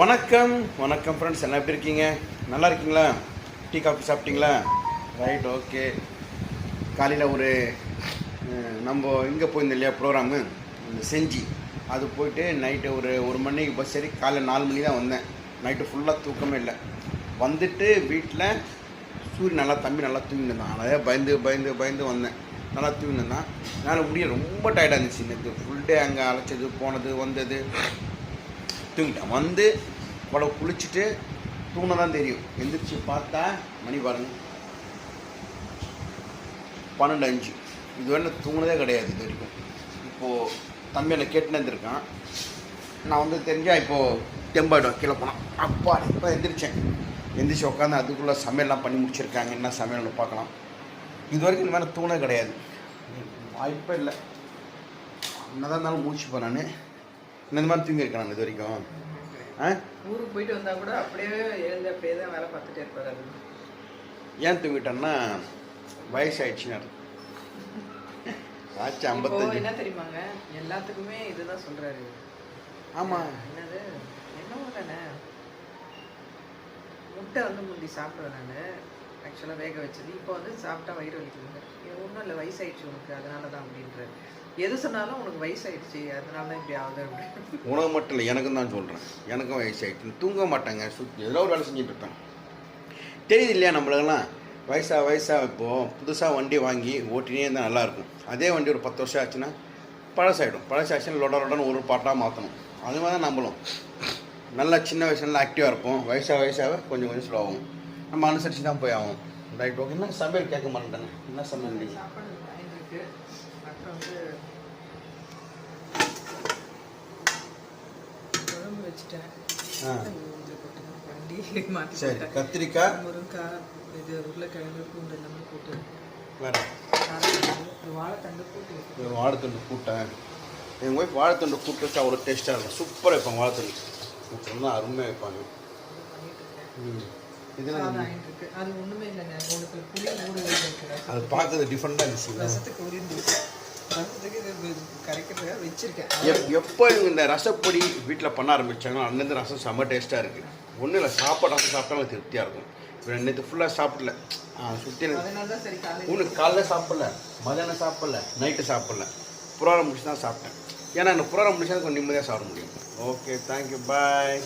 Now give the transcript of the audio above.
வணக்கம் வணக்கம் ஃப்ரெண்ட்ஸ், எல்லாம் எப்படி இருக்கீங்க? நல்லா இருக்கீங்களா? டீ காஃபி சாப்பிட்டீங்களா? Right, okay. காலையில் ஒரு நம்ம இங்கே போயிருந்தோம் இல்லையா ப்ரோக்ராமு, இந்த செஞ்சி அது போயிட்டு நைட்டு ஒரு மணிக்கு பஸ் ஏறி காலையில் 4 மணி தான் வந்தேன். நைட்டு ஃபுல்லாக தூக்கமே இல்லை. வந்துட்டு வீட்டில் சூரியன் நல்லா தம்பி நல்லா தூங்கினான். அதே பயந்து வந்தேன். நல்லா தூங்கினான். என்னால் முடிய ரொம்ப டயர்டாக இருந்துச்சு. எனக்கு ஃபுல் டே அங்கே அழைச்சது போனது வந்தது. தூங்கிட்டேன். வந்து உடம்பு குளிச்சுட்டு தூண தான் தெரியும். எந்திரிச்சு பார்த்தா மணி பாருங்க 12:05. இது வரைக்கும் தூங்கினதே கிடையாது இது வரைக்கும். இப்போது தம்பி என்னை கேட்டுன்னு இருந்திருக்கான். நான் வந்து தெரிஞ்சால் இப்போது தெம்பாயிடும். கீழே போனான். அப்பா இப்போ எந்திரிச்சு உட்காந்து அதுக்குள்ளே சமையல்லாம் பண்ணி முடிச்சிருக்காங்க. என்ன சமையல்னு பார்க்கலாம். இது வரைக்கும் இந்த மாதிரி தூங்கினே கிடையாது. வாய்ப்பே இல்லை. என்னதான் இருந்தாலும் முடிச்சுப்பேன். நான் இந்த மாதிரி தூங்கியிருக்கேன் நான் இது வரைக்கும். ஊருக்கு போயிட்டு வந்தால் கூட அப்படியே எழுந்து அப்படியே தான் வேலை பார்த்துட்டே இருப்பார். அது ஏன் தூங்கிட்டேன்னா வயசாயிடுச்சுன்னு ஆச்சு 55. என்ன தெரியுமாங்க, எல்லாத்துக்குமே இதுதான் சொல்கிறாரு. ஆமாம், என்னது என்னவோ தானே. முட்டை வந்து முந்தி சாப்பிடுவேன் நான், ஆக்சுவலாக வேக வச்சது. இப்போ வந்து சாப்பிட்டா வயிறு வலிக்குதுங்க. ஒன்றும் இல்லை, வயசாயிடுச்சு உனக்கு, அதனால தான் அப்படின்ற. எது சொன்னாலும் உனக்கு வயசாயிடுச்சு அதனால தான் இப்படி ஆகுது அப்படின்னு. உணவு மட்டும் இல்லை, எனக்கும் தான் சொல்கிறேன். எனக்கும் வயசாயிடுச்சு. தூங்க மாட்டேங்க. ஏதோ ஒரு வேலை செஞ்சுட்டு இருப்பேன். தெரியுது இல்லையா நம்மளுக்கெல்லாம் வயசாக இப்போது புதுசாக வண்டி வாங்கி ஓட்டினே இருந்தால் நல்லாயிருக்கும். அதே வண்டி ஒரு 10 வருஷம் ஆச்சுன்னா பழசாயிடும். பழசாச்சுன்னா லொடன்னு ஒரு பாட்டாக மாற்றணும். அது மாதிரி தான் நம்மளும் நல்லா சின்ன வயசுல ஆக்டிவாக இருப்போம். வயசாக கொஞ்சம் ஸ்லோ ஆகும். நம்ம அனுசரித்து தான் போய் ஆகும். Right, okay. என்ன சமையல் கேட்க மாட்டேங்க. என்ன சமையல் நீங்கள்? சாப்பாடு இருக்கு. அப்புறம் வந்து குழம்பு வச்சுட்டேன். வண்டி மாற்றி சரி, கத்திரிக்காய், முருங்கைக்காய், இது உருளைக்கிழங்கு, பூண்டு எல்லாமே போட்டு வேறு வாழைத்தண்டு போட்டு ஒரு வாழைத்தண்டு கூட்டேன். எங்கள் ஒய்ஃப் வாழைத்தண்டு கூட்டு வச்சு அவ்வளோ டேஸ்ட்டாக இருக்கும். சூப்பராக வைப்பாங்க வாழைத்தண்டு. ரொம்ப அருமையாக வைப்பாங்க. இதில் இருக்கு. அது ஒன்றுமே இல்லைங்க. உங்களுக்கு புளி ஊற வைக்கிறேன். அது பார்க்குறது டிஃப்ரெண்ட்டாக இருந்துச்சு. ரசத்துக்கு உரிந்து ரசத்துக்கு இது கரைக்கிறதுக்காக வச்சுருக்கேன். எப்போ இந்த ரசப்பொடி வீட்டில் பண்ண ஆரம்பித்தாங்களோ அன்னேருந்து ரசம் செம்ம டேஸ்ட்டாக இருக்குது. ஒன்றும் இல்லை, சாப்பாடு ரசம் சாப்பிட்டாலும் திருப்தியாக இருக்கும். இப்போ நேற்று ஃபுல்லாக சாப்பிடல. சுற்றி ஒன்று காலைல சாப்பிடல, மதியானம் சாப்பிடல, நைட்டு சாப்பிடல. புரோகிராம் முடிச்சு தான் சாப்பிட்டேன். ஏன்னா இந்த புரோகிராம் முடிச்சா கொஞ்சம் நிம்மதியாக சாப்பிட முடியும். ஓகே, தேங்க்யூ, பாய்.